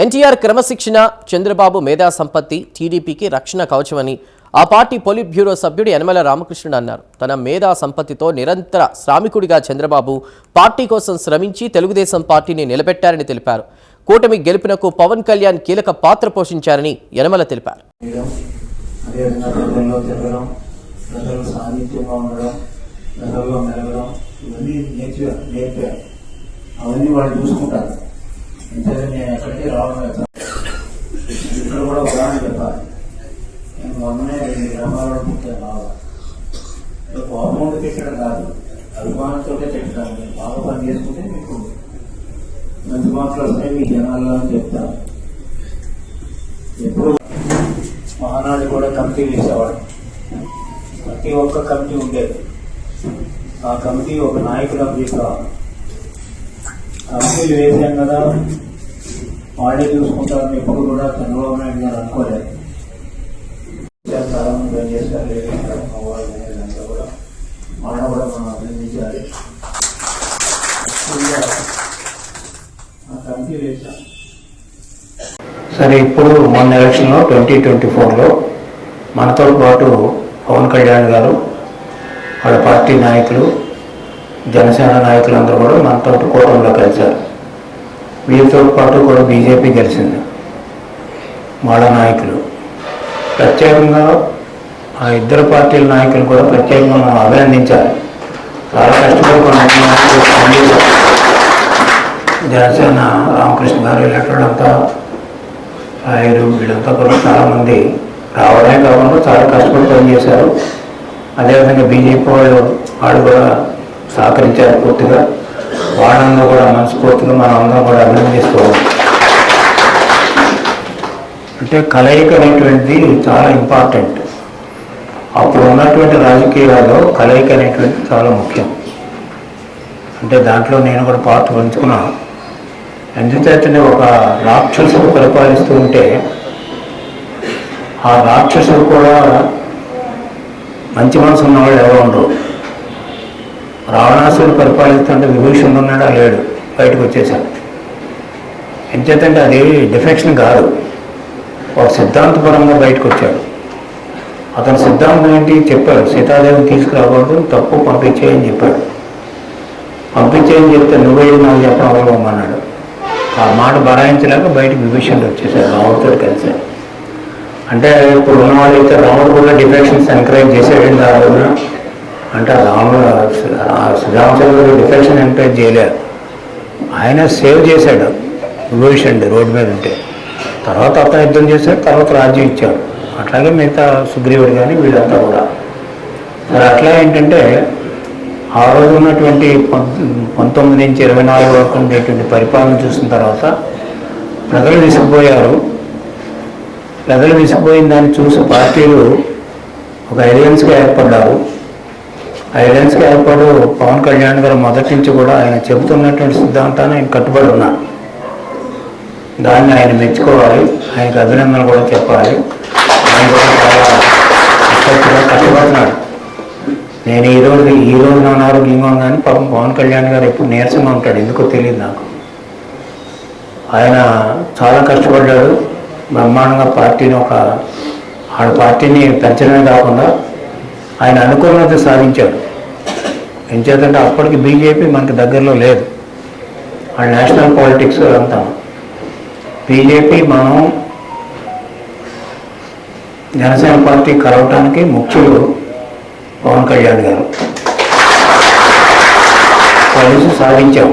ఎన్టీఆర్ క్రమశిక్షణ, చంద్రబాబు మేధా సంపత్తి టీడీపీకి రక్షణ కవచమని ఆ పార్టీ పొలిట్ బ్యూరో సభ్యుడు యనమల రామకృష్ణుడు అన్నారు. తన మేధా సంపత్తితో నిరంతర శ్రామికుడిగా చంద్రబాబు పార్టీ కోసం శ్రమించి తెలుగుదేశం పార్టీని నిలబెట్టారని తెలిపారు. కూటమి గెలుపునకు పవన్ కళ్యాణ్ కీలక పాత్ర పోషించారని యనమల తెలిపారు. అవన్నీ వాళ్ళు చూసుకుంటారు. నేను ఎక్కడికి రావడం ఇక్కడ కూడా ఉదాహరణ చెప్పాలి. నేను మొన్ననే 2 గ్రామాల్లో పుట్టాను. బాగా కోపం తిట్టడం కాదు, అభిమానంతో తిట్టడం. మీరు బాగా పని చేసుకుంటే మీకు మంచి మాటలు వస్తాయి, మీ జనాల్లో అని చెప్తాను. ఎప్పుడు మహానాడు కూడా కమిటీ వేసేవాడు. ప్రతి ఒక్క కమిటీ ఉండేది. ఆ కమిటీ ఒక నాయకుడు అభివృద్ధి కావాలి. కమిటీలు వేసాం కదా వాళ్ళే చూసుకుంటారని ఎప్పుడు కూడా చంద్రబాబు నాయుడు గారు అనుకోలేదు. చాలా మంది పనిచేస్తారు. అవ్వాలంతా కూడా వాళ్ళ కూడా మనం అభినందించాలి. ఆ కమిటీ వేసాం. సరే, ఇప్పుడు మొన్న ఎలక్షన్లో 2024లో మనతో పాటు పవన్ కళ్యాణ్ గారు, వాళ్ళ పార్టీ నాయకులు, జనసేన నాయకులందరూ కూడా మనతో కూటమిలో కలిశారు. వీరితో పాటు కూడా బీజేపీ గెలిచింది. వాళ్ళ నాయకులు ప్రత్యేకంగా ఆ ఇద్దరు పార్టీల నాయకులు కూడా ప్రత్యేకంగా మనం అభినందించాలి. చాలా కష్టపడి పనిచేశారు. జనసేన రామకృష్ణ గారు ఇలాంటివంతా రాయరు, వీళ్ళంతా కూడా చాలామంది రావడమే కాకుండా చాలా కష్టపడి పనిచేశారు. అదేవిధంగా బీజేపీ వాళ్ళు కూడా సహకరించారు పూర్తిగా. వాళ్ళందరూ కూడా మనస్ఫూర్తిగా మనం అందరం కూడా అభినందిస్తున్నాం. అంటే కలయిక అనేటువంటిది చాలా ఇంపార్టెంట్. అప్పుడు ఉన్నటువంటి రాజకీయాల్లో కలయిక అనేటువంటిది చాలా ముఖ్యం. అంటే దాంట్లో నేను కూడా పాత్ర పంచుకున్నాను. ఎందుచేతనే ఒక రాక్షసుడు పరిపాలిస్తూ ఉంటే ఆ రాక్షసుడు కూడా మంచి మనసు ఉన్నవాళ్ళు ఎవరో ఉండరు. రావణాసుడు పరిపాలిస్తుంటే విభూషణుడు ఉన్నాడా లేడు, బయటకు వచ్చేసాడు. ఎంచేతంటే అది డిఫెక్షన్ కాదు, ఒక సిద్ధాంతపరంగా బయటకు వచ్చాడు. అతని సిద్ధాంతం ఏంటి చెప్పాడు, సీతాదేవిని తీసుకురాకూడదు, తప్పు పంపించేయని చెప్పాడు. పంపించేయని చెప్తే నువ్వేది నాకు చెప్పడం అవ్వమన్నాడు. ఆ మాట బరాయించలేక బయటకు విభూషణుడు వచ్చేసాడు రాముడితో కలిసి. అంటే ఇప్పుడు ఉన్నవాళ్ళు అయితే రాముడు కూడా డిఫెక్షన్స్ ఎంకరేజ్ చేసేయండి ఆ రోజున. అంటే శ్రీరామచంద్రుడు డిఫెక్షన్ ఎంకరేజ్ చేయలేదు, ఆయన సేవ్ చేశాడు విభూషణుడు రోడ్డు మీద ఉంటే. తర్వాత అతను యుద్ధం చేశాడు, తర్వాత రాజ్యం ఇచ్చాడు. అట్లాగే మిగతా సుగ్రీవుడు కానీ వీళ్ళంతా కూడా. మరి అట్లా ఏంటంటే ఆ రోజు ఉన్నటువంటి 19 నుంచి 24 వరకు ఉండేటువంటి పరిపాలన చూసిన తర్వాత ప్రజలు విసిగిపోయారు. ప్రజలు విసిగిపోయిన దాన్ని చూసి పార్టీలు ఒక అలయన్స్గా ఏర్పడ్డారు. ఐలెన్స్కి ఏర్పాటు పవన్ కళ్యాణ్ గారు మొదటి నుంచి కూడా ఆయన చెబుతున్నటువంటి సిద్ధాంతాన్ని ఆయన కట్టుబడి ఉన్నారు. దాన్ని ఆయన మెచ్చుకోవాలి, ఆయనకు అభినందనలు కూడా చెప్పాలి. ఆయన కూడా చాలా కష్టపడుతున్నాడు. నేను ఈ రోజు అనారోగ్యంగా కానీ పాపం పవన్ కళ్యాణ్ గారు ఎప్పుడు నీరసంగా ఉంటాడు, ఎందుకో తెలియదు నాకు. ఆయన చాలా కష్టపడ్డాడు. బ్రహ్మాండంగా పార్టీని ఆడ పార్టీని పెంచడమే కాకుండా ఆయన అనుకున్నది సాధించాడు. ఎంచేతంటే అప్పటికి బీజేపీ మనకి దగ్గరలో లేదు, ఆ నేషనల్ పాలిటిక్స్ అంతా. బీజేపీ మనం జనసేన పార్టీ కలవటానికి ముఖ్యులు పవన్ కళ్యాణ్ గారు కలిసి సాధించాం.